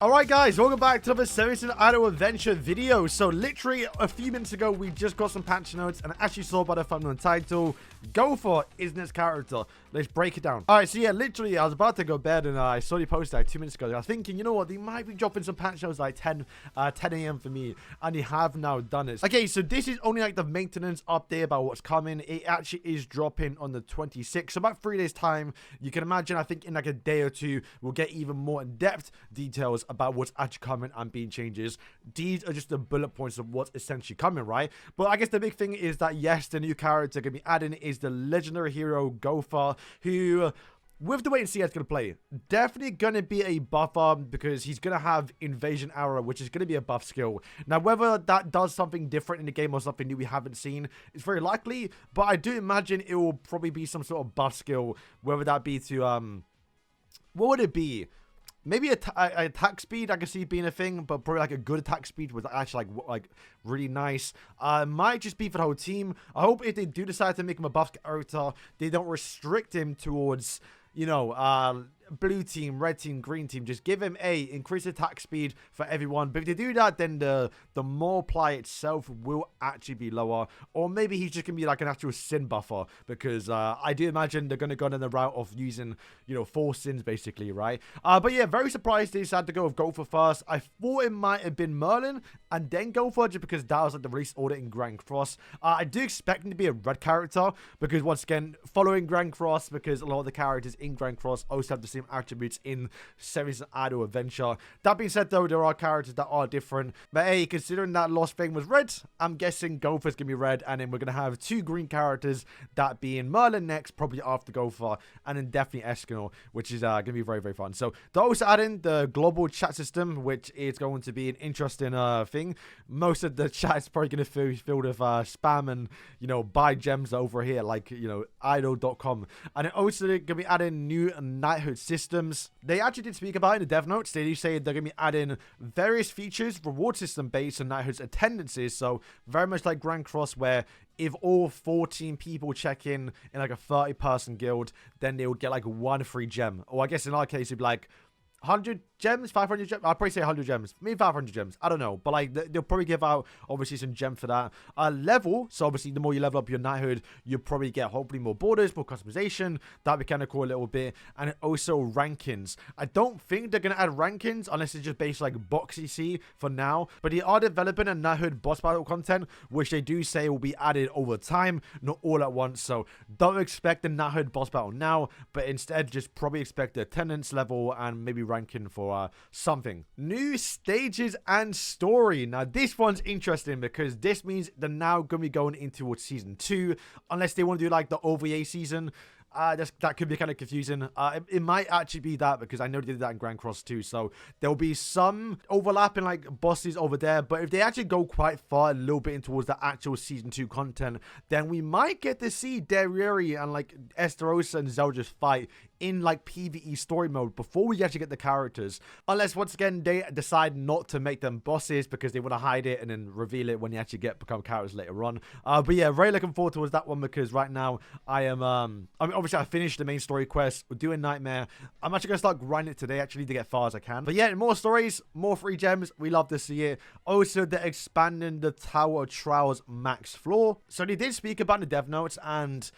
Alright guys, welcome back to another Series and Idle Adventure video. So literally a few minutes ago, we just got some patch notes and actually saw by the thumbnail and title, Gowther is this character. Let's break it down. Alright, so yeah, literally I was about to go to bed and I saw the post like 2 minutes ago. I was thinking, you know what, they might be dropping some patch notes like 10 a.m. for me, and they have now done it. Okay, so this is only like the maintenance update about what's coming. It actually is dropping on the 26th, so about 3 days time. You can imagine, I think in like a day or two, we'll get even more in-depth details about what's actually coming and being changes. These are just the bullet points of what's essentially coming, right? But I guess the big thing is that yes, the new character going to be adding is the legendary hero Gowther, who with the way and see how it's going to play, definitely going to be a buffer because he's going to have Invasion Arrow, which is going to be a buff skill. Now, whether that does something different in the game or something new we haven't seen, it's very likely, but I do imagine it will probably be some sort of buff skill, whether that be to, what would it be? Maybe attack speed, I can see being a thing, but probably like a good attack speed was actually like really nice. Might just be for the whole team. I hope if they do decide to make him a buff character, they don't restrict him towards, you know, blue team, red team, green team. Just give him increased attack speed for everyone. But if they do that, then the multiply itself will actually be lower. Or maybe he's just gonna be like an actual sin buffer, because I do imagine they're gonna go down the route of using, you know, 4 sins basically, right? But yeah, very surprised they decided to go with Gowther first. I thought it might have been Merlin and then Gowther, just because that was like the release order in Grand Cross. I do expect him to be a red character, because once again, following Grand Cross, because a lot of the characters in Grand Cross also have the same attributes in Series and Idle Adventure. That being said, though, there are characters that are different. But hey, considering that Lost Thing was red, I'm guessing Gowther's gonna be red, and then we're gonna have 2 green characters, that being Merlin next, probably after Gowther, and then definitely Escanor, which is gonna be very, very fun. So they're also adding the global chat system, which is going to be an interesting thing. Most of the chat is probably gonna be filled with spam and, you know, buy gems over here, like, you know, idle.com. And then also they're gonna be adding new knighthood systems. They actually did speak about it in the dev notes. They do say they're going to be adding various features, reward system based on knighthood's attendances. So very much like Grand Cross, where if all 14 people check in like a 30-person guild, then they would get like 1 free gem. Or I guess in our case, it'd be like 100 gems, 500 gems. I'll probably say 100 gems, maybe 500 gems. I don't know, but like they'll probably give out obviously some gem for that. Level, so obviously the more you level up your knighthood, you'll probably get hopefully more borders, more customization. That'd be kind of cool a little bit. And also rankings. I don't think they're gonna add rankings unless it's just based like boxy C for now. But they are developing a knighthood boss battle content, which they do say will be added over time, not all at once. So don't expect the knighthood boss battle now, but instead just probably expect the attendance level and maybe ranking for something. New stages and story. Now this one's interesting because this means they're now going to be going into season 2, unless they want to do like the OVA season. That could be kind of confusing. It might actually be that, because I know they did that in Grand Cross too. So there'll be some overlapping like bosses over there. But if they actually go quite far, a little bit in towards the actual season 2 content, then we might get to see Darieri and like Esterosa and Zelda's fight in like PvE story mode before we actually get the characters. Unless once again they decide not to make them bosses because they want to hide it and then reveal it when you actually become characters later on. But yeah, very looking forward towards that one, because right now I am I mean, obviously I finished the main story quest. We're doing Nightmare. I'm actually gonna start grinding it today actually to get far as I can. But yeah, more stories, more free gems. We love to see it. Also, they're expanding the Tower of Trials max floor. So they did speak about the dev notes, and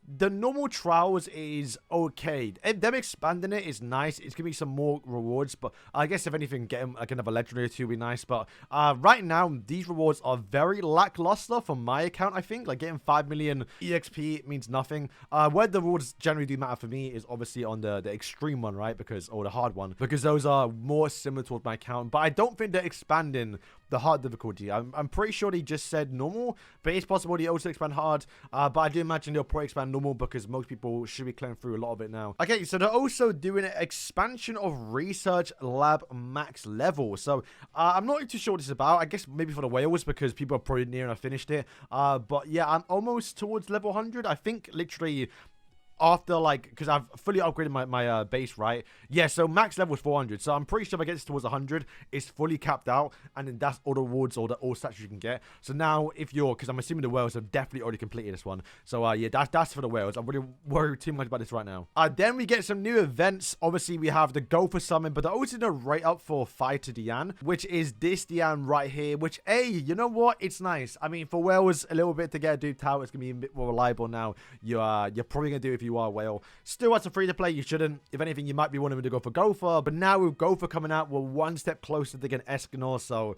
the normal trials is okay. Them expanding it is nice. It's gonna be some more rewards, but I guess if anything, getting like another legendary or 2 would be nice. But right now, these rewards are very lackluster from my account. I think like getting 5 million EXP means nothing. Where the rewards generally do matter for me is obviously on the extreme one, right? Or the hard one, because those are more similar towards my account. But I don't think they're expanding the hard difficulty. I'm pretty sure they just said normal, but it's possible they also expand hard. But I do imagine they'll probably expand normal, because most people should be clearing through a lot of it now. Okay, so they're also doing an expansion of Research Lab max level. So I'm not too sure what this is about. I guess maybe for the whales, because people are probably near and I finished it. But yeah, I'm almost towards level 100. I think literally after, like, because I've fully upgraded my base, right? Yeah, so max level is 400. So I'm pretty sure if I get this towards 100, it's fully capped out. And then that's all the rewards or all stats you can get. So now if you're, because I'm assuming the whales have definitely already completed this one. So yeah, that's for the whales. I'm really worried too much about this right now. Then we get some new events. Obviously, we have the Gowther summon, but they're also no right up for Fighter Diane, which is this Diane right here, which, hey, you know what? It's nice. I mean, for whales, a little bit to get a dupe tower, it's going to be a bit more reliable now. You're probably going to do it if you are a whale. Still, as a free to play, you shouldn't. If anything, you might be wanting to go for Gowther, but now with Gowther coming out, we're one step closer to getting Escanor, so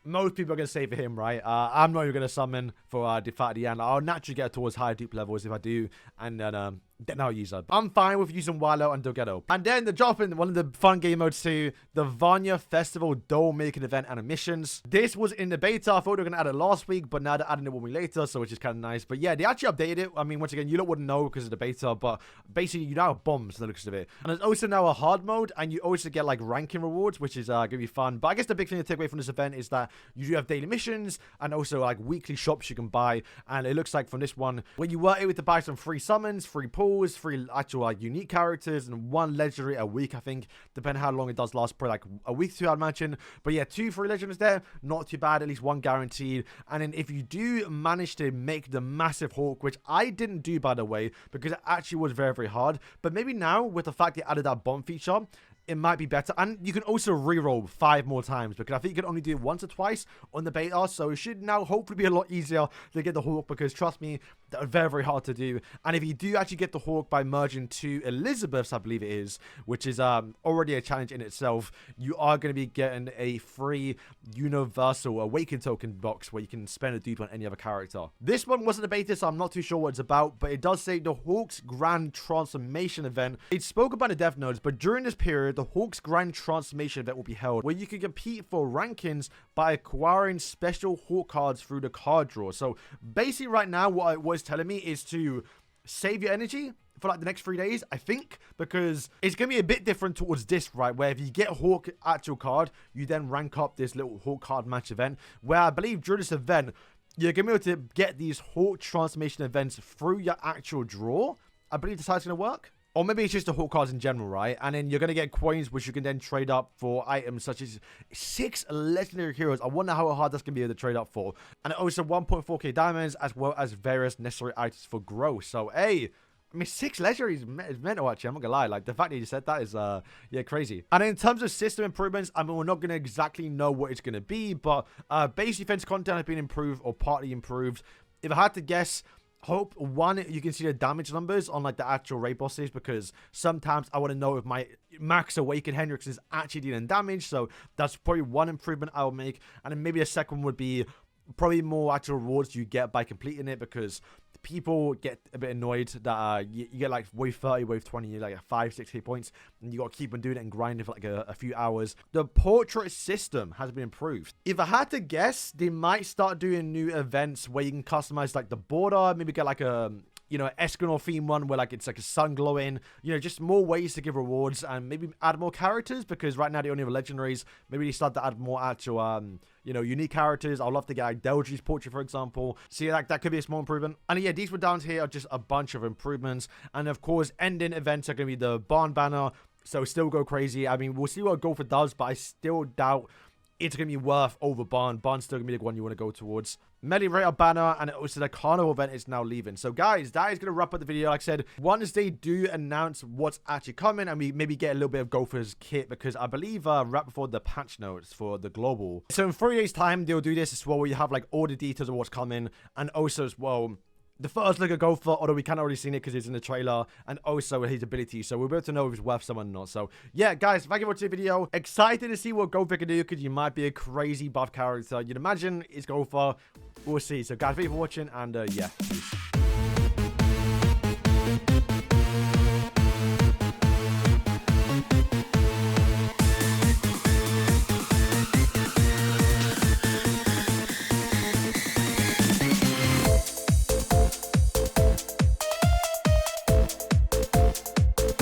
most people are going to say for him, right? I'm not even going to summon for Fighter Diane. I'll naturally get towards higher dupe levels if I do, and then I'll use her. I'm fine with using Wilo and Dogetto. And then the drop in one of the fun game modes too, the Vanya Festival doll making event and missions. This was in the beta. I thought they were going to add it last week, but now they're adding it 1 week later, so which is kind of nice. But yeah, they actually updated it. I mean, once again, you lot wouldn't know because of the beta, but basically you now have bombs in the looks of it. And there's also now a hard mode, and you also get like ranking rewards, which is going to be fun. But I guess the big thing to take away from this event is that you do have daily missions and also like weekly shops you can buy. And it looks like from this one, when you were able to buy some free summons, free pulls, free actual like unique characters, and 1 legendary a week, I think, depending how long it does last, probably like a week or 2, I'd imagine. But yeah, 2 free legendaries there, not too bad, at least 1 guaranteed. And then if you do manage to make the massive hawk, which I didn't do, by the way, because it actually was very, very hard, but maybe now with the fact they added that bomb feature, it might be better. And you can also reroll 5 more times, because I think you can only do it once or twice on the beta, so it should now hopefully be a lot easier to get the hawk, because trust me, that was very, very hard to do. And if you do actually get the hawk by merging to Elizabeth's, I believe it is, which is already a challenge in itself, you are going to be getting a free universal awaken token box where you can spend a dupe on any other character. This one wasn't a beta, so I'm not too sure what it's about, but it does say the Hawk's Grand Transformation event. It spoke about the dev nodes, but during this period, the Hawk's Grand Transformation event will be held, where you can compete for rankings by acquiring special Hawk cards through the card draw. So basically right now, what it was telling me is to save your energy for like the next 3 days, I think, because it's going to be a bit different towards this, right, where if you get a Hawk actual card, you then rank up this little Hawk card match event, where I believe during this event, you're going to be able to get these Hawk Transformation events through your actual draw. I believe that's how it's going to work. Or maybe it's just the Hawk cards in general, right? And then you're going to get coins, which you can then trade up for items such as 6 legendary heroes. I wonder how hard that's going to be able to trade up for. And also 1.4k diamonds, as well as various necessary items for growth. So, hey, I mean, 6 legendaries is mental, actually. I'm not going to lie. Like, the fact that you said that is, yeah, crazy. And in terms of system improvements, I mean, we're not going to exactly know what it's going to be. But base defense content has been improved or partly improved. If I had to guess, hope one, you can see the damage numbers on like the actual raid bosses, because sometimes I want to know if my max awaken Hendrix is actually dealing damage. So that's probably one improvement I will make. And then maybe a second would be probably more actual rewards you get by completing it, because people get a bit annoyed that you get like wave 30, wave 20, you're like 5-6 hit points, and you got to keep on doing it and grinding for like a few hours. The portrait system has been improved. If I had to guess, they might start doing new events where you can customize like the border, maybe get like a, you know, Escanor theme one where like it's like a sun glowing, you know, just more ways to give rewards, and maybe add more characters, because right now they only have legendaries. Maybe they start to add more actual you know, unique characters. I'd love to get like Delgy's portrait, for example. See, like that could be a small improvement. And yeah, these were down here are just a bunch of improvements. And of course, ending events are going to be the barn banner, so still go crazy. I mean, we'll see what Gowther does, but I still doubt it's going to be worth over barn. Barn's still going to be the one you want to go towards. Melirator banner, and also the carnival event is now leaving. So guys, that is going to wrap up the video. Like I said, once they do announce what's actually coming, and we maybe get a little bit of Gowther's kit, because I believe right before the patch notes for the global, so in 3 days time they'll do this as well, where you have like all the details of what's coming, and also as well the first look at Gowther, although we can't already seen it because it's in the trailer, and also his ability, so we'll be able to know if it's worth someone or not. So yeah, guys, thank you for watching the video. Excited to see what Gowther can do, because you might be a crazy buff character. You'd imagine it's Gowther. We'll see. So guys, thank you for watching, and yeah, peace.